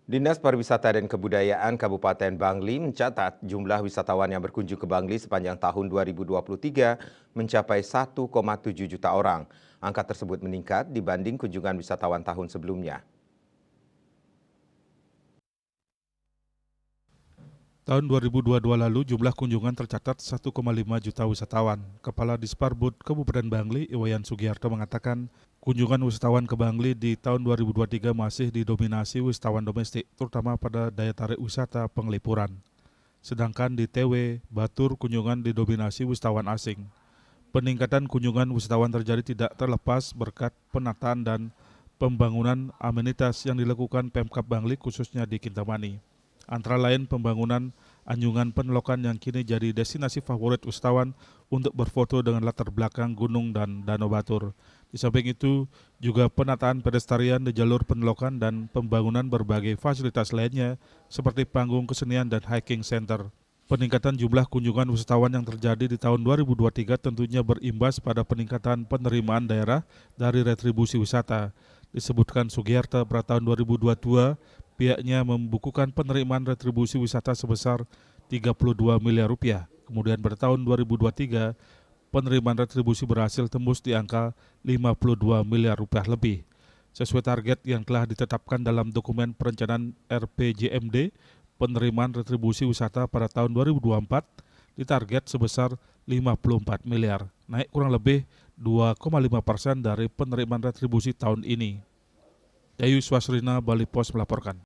Dinas Pariwisata dan Kebudayaan Kabupaten Bangli mencatat jumlah wisatawan yang berkunjung ke Bangli sepanjang tahun 2023 mencapai 1,7 juta orang. Angka tersebut meningkat dibanding kunjungan wisatawan tahun sebelumnya. Tahun 2022 lalu jumlah kunjungan tercatat 1,5 juta wisatawan. Kepala Disparbud Kabupaten Bangli, Iwayan Sugiharto mengatakan, kunjungan wisatawan ke Bangli di tahun 2023 masih didominasi wisatawan domestik, terutama pada daya tarik wisata penglipuran. Sedangkan di TW, Batur kunjungan didominasi wisatawan asing. Peningkatan kunjungan wisatawan terjadi tidak terlepas berkat penataan dan pembangunan amenitas yang dilakukan Pemkab Bangli khususnya di Kintamani. Antara lain pembangunan anjungan penlokan yang kini jadi destinasi favorit wisatawan untuk berfoto dengan latar belakang gunung dan danau Batur. Di samping itu, juga penataan pedestrian di jalur penlokan dan pembangunan berbagai fasilitas lainnya seperti panggung kesenian dan hiking center. Peningkatan jumlah kunjungan wisatawan yang terjadi di tahun 2023 tentunya berimbas pada peningkatan penerimaan daerah dari retribusi wisata. Disebutkan Sugiharto pada tahun 2022, pihaknya membukukan penerimaan retribusi wisata sebesar 32 miliar rupiah. Kemudian pada tahun 2023, penerimaan retribusi berhasil tembus di angka 52 miliar rupiah lebih. Sesuai target yang telah ditetapkan dalam dokumen perencanaan RPJMD, penerimaan retribusi wisata pada tahun 2024 ditarget sebesar 54 miliar, naik kurang lebih 2,5% dari penerimaan retribusi tahun ini. Yayu Swasrina, Bali Pos melaporkan.